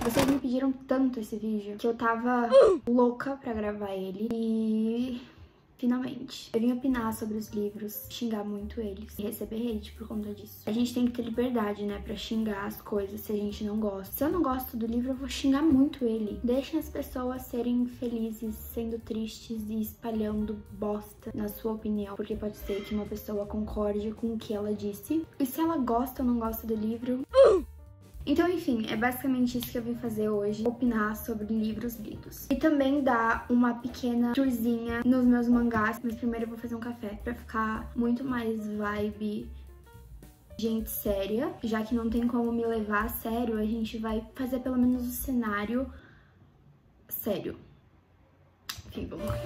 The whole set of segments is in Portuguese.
Vocês me pediram tanto esse vídeo que eu tava louca pra gravar ele e... finalmente. Eu vim opinar sobre os livros, xingar muito eles e receber hate por conta disso. A gente tem que ter liberdade, né, pra xingar as coisas se a gente não gosta. Se eu não gosto do livro, eu vou xingar muito ele. Deixem as pessoas serem felizes, sendo tristes e espalhando bosta na sua opinião, porque pode ser que uma pessoa concorde com o que ela disse. E se ela gosta ou não gosta do livro... Então, enfim, é basicamente isso que eu vim fazer hoje, opinar sobre livros lidos. E também dar uma pequena tourzinha nos meus mangás, mas primeiro eu vou fazer um café pra ficar muito mais vibe gente séria. Já que não tem como me levar a sério, a gente vai fazer pelo menos o cenário sério. Enfim, vamos lá.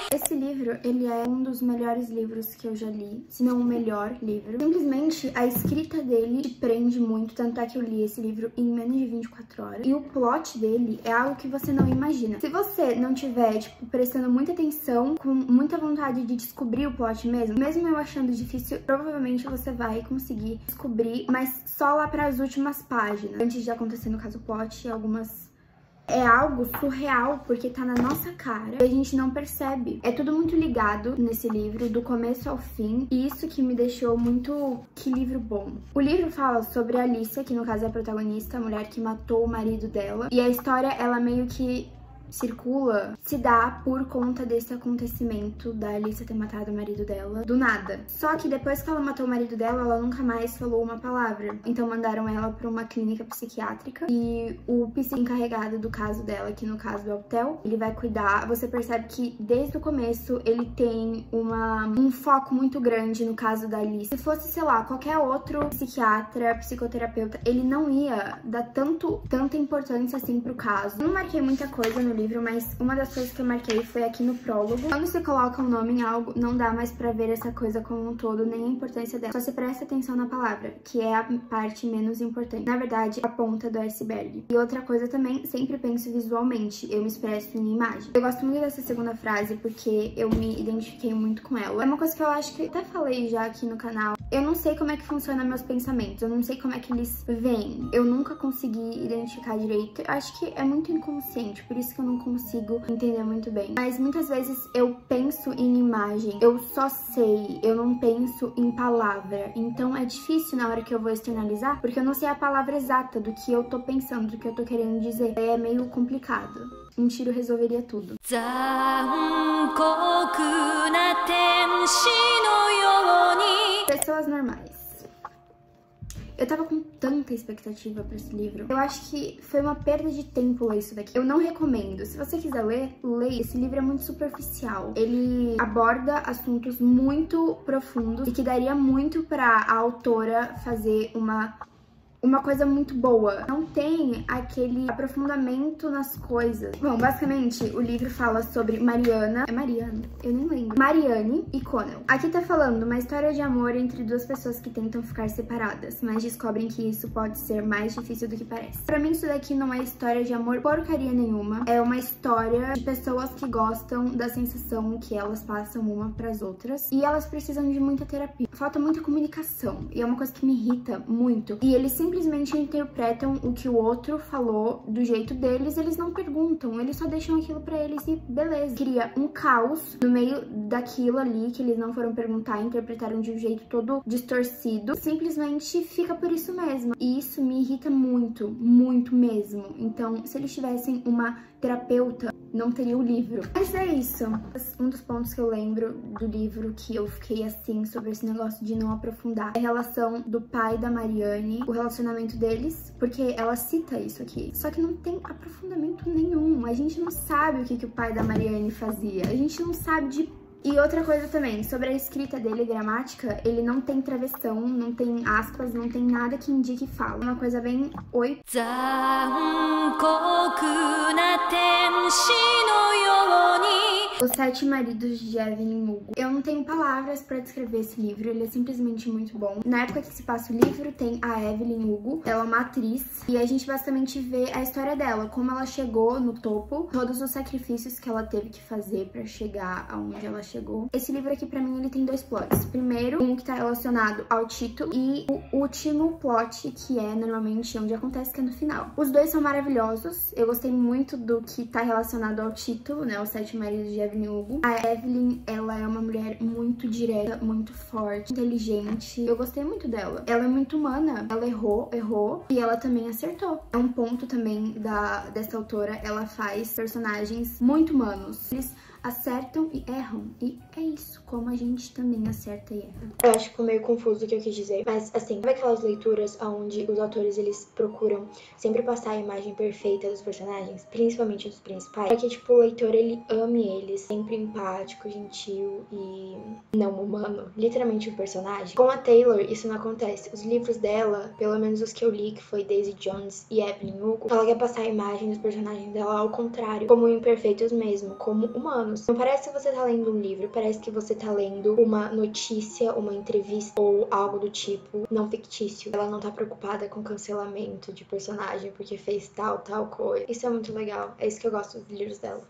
Esse livro, ele é um dos melhores livros que eu já li, se não o melhor livro. Simplesmente, a escrita dele te prende muito, tanto é que eu li esse livro em menos de 24 horas. E o plot dele é algo que você não imagina. Se você não tiver, tipo, prestando muita atenção, com muita vontade de descobrir o plot mesmo eu achando difícil, provavelmente você vai conseguir descobrir, mas só lá para as últimas páginas. Antes de acontecer, no caso, o plot, algumas... É algo surreal, porque tá na nossa cara e a gente não percebe. É tudo muito ligado nesse livro, do começo ao fim, e isso que me deixou muito... Que livro bom. O livro fala sobre a Alicia, que no caso é a protagonista, a mulher que matou o marido dela, e a história, ela meio que circula, se dá por conta desse acontecimento da Alicia ter matado o marido dela do nada. Só que depois que ela matou o marido dela, ela nunca mais falou uma palavra. Então mandaram ela pra uma clínica psiquiátrica e o psiquiatra encarregado do caso dela, que no caso é o Theo, ele vai cuidar. Você percebe que desde o começo ele tem um foco muito grande no caso da Alicia. Se fosse, sei lá, qualquer outro psiquiatra, psicoterapeuta, ele não ia dar tanta importância assim pro caso. Não marquei muita coisa no livro, mas uma das coisas que eu marquei foi aqui no prólogo. Quando você coloca um nome em algo, não dá mais pra ver essa coisa como um todo, nem a importância dela. Só se presta atenção na palavra, que é a parte menos importante. Na verdade, a ponta do iceberg. E outra coisa também, sempre penso visualmente. Eu me expresso em imagem. Eu gosto muito dessa segunda frase, porque eu me identifiquei muito com ela. É uma coisa que eu acho que até falei já aqui no canal. Eu não sei como é que funciona meus pensamentos. Eu não sei como é que eles vêm. Eu nunca consegui identificar direito. Eu acho que é muito inconsciente, por isso que eu não consigo entender muito bem. Mas muitas vezes eu penso em imagem, eu só sei, eu não penso em palavra. Então é difícil na hora que eu vou externalizar, porque eu não sei a palavra exata do que eu tô pensando, do que eu tô querendo dizer. É meio complicado. Um tiro resolveria tudo. Pessoas normais. Eu tava com tanta expectativa pra esse livro. Eu acho que foi uma perda de tempo ler isso daqui. Eu não recomendo. Se você quiser ler, leia. Esse livro é muito superficial. Ele aborda assuntos muito profundos e que daria muito pra a autora fazer uma coisa muito boa. Não tem aquele aprofundamento nas coisas. Bom, basicamente, o livro fala sobre Mariana... É Mariana? Eu nem lembro. Mariane e Connell. Aqui tá falando uma história de amor entre duas pessoas que tentam ficar separadas, mas descobrem que isso pode ser mais difícil do que parece. Pra mim, isso daqui não é história de amor porcaria nenhuma. É uma história de pessoas que gostam da sensação que elas passam uma pras outras. E elas precisam de muita terapia. Falta muita comunicação. E é uma coisa que me irrita muito. E eles simplesmente interpretam o que o outro falou do jeito deles, eles não perguntam, eles só deixam aquilo pra eles e beleza. Cria um caos no meio daquilo ali que eles não foram perguntar, interpretaram de um jeito todo distorcido, simplesmente fica por isso mesmo. E isso me irrita muito, muito mesmo. Então, se eles tivessem uma terapeuta, não teria o livro. Mas é isso. Um dos pontos que eu lembro do livro que eu fiquei assim sobre esse negócio de não aprofundar é a relação do pai da Mariane, o relacionamento deles, porque ela cita isso aqui. Só que não tem aprofundamento nenhum. A gente não sabe o que o pai da Mariane fazia. A gente não sabe de... E outra coisa também, sobre a escrita dele, gramática, ele não tem travessão, não tem aspas, não tem nada que indique fala. É uma coisa bem... Oi? Os Sete Maridos de Evelyn Hugo. Eu não tenho palavras pra descrever esse livro, ele é simplesmente muito bom. Na época que se passa o livro, tem a Evelyn Hugo, ela é uma atriz, e a gente basicamente vê a história dela, como ela chegou no topo, todos os sacrifícios que ela teve que fazer pra chegar aonde ela chegou. Esse livro aqui, pra mim, ele tem dois plots. Primeiro, um que tá relacionado ao título, e o último plot, que é normalmente onde acontece, que é no final. Os dois são maravilhosos, eu gostei muito do que tá relacionado ao título, né, Os Sete Maridos de Evelyn Hugo. A Evelyn, ela é uma mulher muito direta, muito forte, inteligente. Eu gostei muito dela. Ela é muito humana. Ela errou e ela também acertou. É um ponto também dessa autora, ela faz personagens muito humanos. Eles acertam e erram. E é isso, como a gente também acerta e erra. Eu acho que ficou meio confuso o que eu quis dizer. Mas, assim, sabe aquelas leituras onde os autores, eles procuram sempre passar a imagem perfeita dos personagens? Principalmente dos principais. Pra que, tipo, o leitor, ele ame eles. Sempre empático, gentil e não humano. Literalmente um personagem. Com a Taylor, isso não acontece. Os livros dela, pelo menos os que eu li, que foi Daisy Jones e Evelyn Hugo, ela quer passar a imagem dos personagens dela ao contrário. Como imperfeitos mesmo. Como humanos. Não parece que você tá lendo um livro, parece que você tá lendo uma notícia, uma entrevista ou algo do tipo, não fictício. Ela não tá preocupada com cancelamento de personagem porque fez tal coisa. Isso é muito legal. É isso que eu gosto dos livros dela.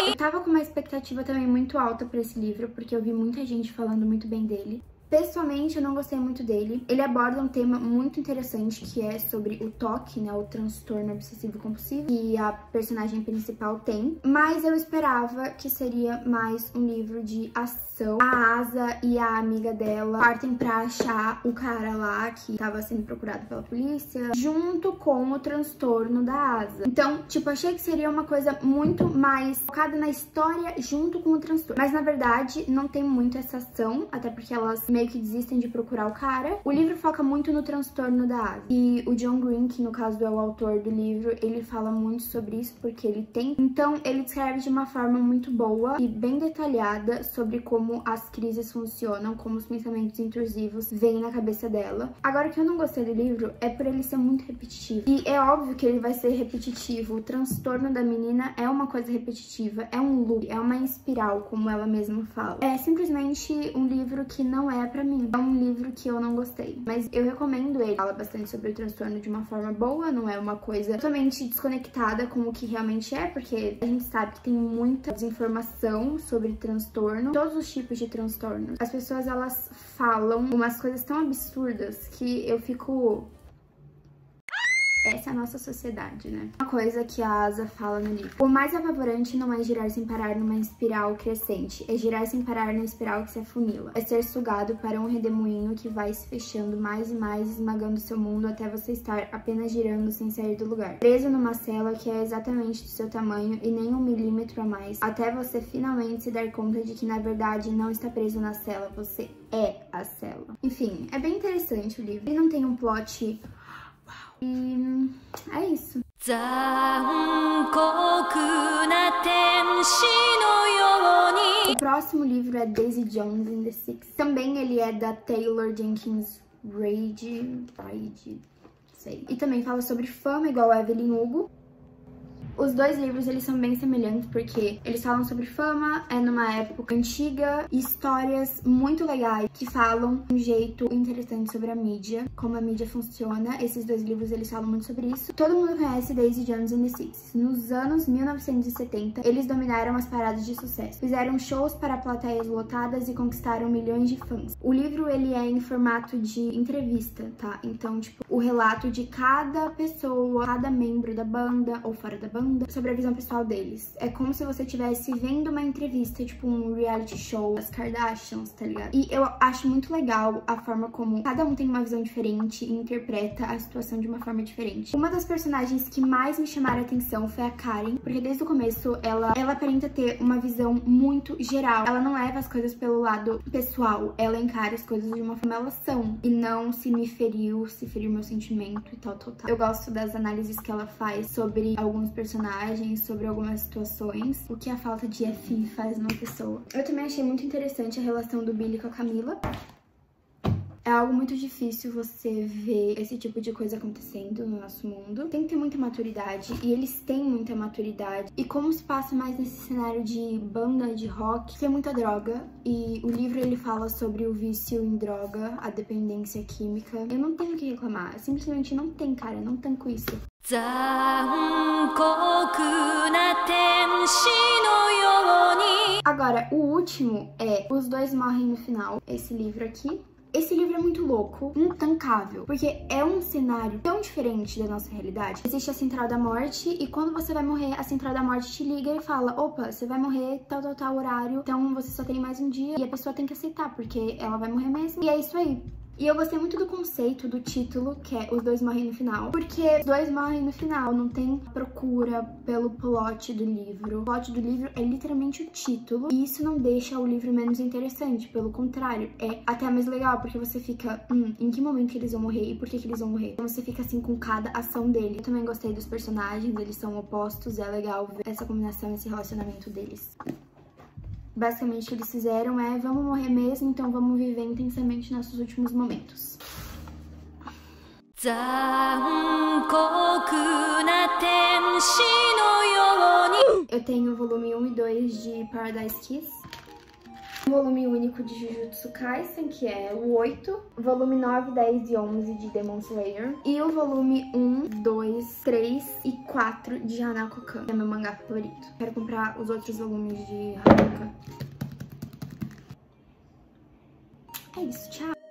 Eu tava com uma expectativa também muito alta pra esse livro, porque eu vi muita gente falando muito bem dele. Pessoalmente, eu não gostei muito dele. Ele aborda um tema muito interessante, que é sobre o TOC, né, o transtorno obsessivo-compulsivo, que a personagem principal tem. Mas eu esperava que seria mais um livro de ação. A Asa e a amiga dela partem pra achar o cara lá que tava sendo procurado pela polícia, junto com o transtorno da Asa. Então, tipo, achei que seria uma coisa muito mais focada na história junto com o transtorno. Mas, na verdade, não tem muito essa ação, até porque elas meio que desistem de procurar o cara. O livro foca muito no transtorno da Asa. E o John Green, que no caso é o autor do livro, ele fala muito sobre isso, porque ele tem. Então, ele descreve de uma forma muito boa e bem detalhada sobre como as crises funcionam, como os pensamentos intrusivos vêm na cabeça dela. Agora, o que eu não gostei do livro é por ele ser muito repetitivo. E é óbvio que ele vai ser repetitivo. O transtorno da menina é uma coisa repetitiva, é um loop, é uma espiral, como ela mesma fala. É simplesmente um livro que não é pra mim. É um livro que eu não gostei. Mas eu recomendo ele. Fala bastante sobre o transtorno de uma forma boa, não é uma coisa totalmente desconectada com o que realmente é, porque a gente sabe que tem muita desinformação sobre transtorno, todos os tipos de transtornos. As pessoas, elas falam umas coisas tão absurdas que eu fico... Essa é a nossa sociedade, né? Uma coisa que a Asa fala no livro. O mais apavorante não é girar sem parar numa espiral crescente, é girar sem parar na espiral que se afunila. É ser sugado para um redemoinho que vai se fechando mais e mais, esmagando seu mundo até você estar apenas girando sem sair do lugar. Preso numa cela que é exatamente do seu tamanho e nem 1 milímetro a mais, até você finalmente se dar conta de que na verdade não está preso na cela, você é a cela. Enfim, é bem interessante o livro. Ele não tem um plot... E é isso. O próximo livro é Daisy Jones and the Six. Também ele é da Taylor Jenkins Reid, sei. E também fala sobre fama, igual a Evelyn Hugo. Os dois livros, eles são bem semelhantes porque eles falam sobre fama, é numa época antiga, histórias muito legais que falam de um jeito interessante sobre a mídia, como a mídia funciona. Esses dois livros, eles falam muito sobre isso. Todo mundo conhece Daisy Jones and the Six. Nos anos 1970, eles dominaram as paradas de sucesso. Fizeram shows para plateias lotadas e conquistaram milhões de fãs. O livro, ele é em formato de entrevista, tá? Então, tipo, o relato de cada pessoa, cada membro da banda ou fora da banda, sobre a visão pessoal deles. É como se você estivesse vendo uma entrevista, tipo um reality show das Kardashians, tá ligado? E eu acho muito legal a forma como cada um tem uma visão diferente e interpreta a situação de uma forma diferente. Uma das personagens que mais me chamaram a atenção foi a Karen, porque desde o começo ela aparenta ter uma visão muito geral. Ela não leva as coisas pelo lado pessoal, ela encara as coisas de uma forma elas são, e não se me feriu, se feriu meu sentimento e tal. Eu gosto das análises que ela faz sobre alguns personagens, sobre algumas situações, o que a falta de FI faz numa pessoa. Eu também achei muito interessante a relação do Billy com a Camila. É algo muito difícil você ver esse tipo de coisa acontecendo no nosso mundo. Tem que ter muita maturidade, e eles têm muita maturidade. E como se passa mais nesse cenário de banda de rock, tem muita droga, e o livro ele fala sobre o vício em droga, a dependência química. Eu não tenho o que reclamar, simplesmente não tem, cara, não tanco isso. Agora, o último é Os Dois Morrem no Final, esse livro aqui. Esse livro é muito louco, intancável, porque é um cenário tão diferente da nossa realidade. Existe a Central da Morte, e quando você vai morrer, a Central da Morte te liga e fala: opa, você vai morrer tal horário, então você só tem mais um dia, e a pessoa tem que aceitar, porque ela vai morrer mesmo, e é isso aí. E eu gostei muito do conceito, do título, que é Os Dois Morrem no Final, porque os dois morrem no final, não tem procura pelo plot do livro. O plot do livro é literalmente o título, e isso não deixa o livro menos interessante, pelo contrário, é até mais legal, porque você fica, em que momento que eles vão morrer e por que eles vão morrer? Então você fica assim com cada ação dele. Eu também gostei dos personagens, eles são opostos, é legal ver essa combinação, esse relacionamento deles. Basicamente, o que eles fizeram é: vamos morrer mesmo, então vamos viver intensamente nossos últimos momentos. Eu tenho o volume 1 e 2 de Paradise Kiss, o volume único de Jujutsu Kaisen, que é o 8, o volume 9, 10 e 11 de Demon Slayer, e o volume 1, 2, 3 e 4 de Hanako-kan, que é meu mangá favorito. Quero comprar os outros volumes de Hanako-kan. É isso, tchau!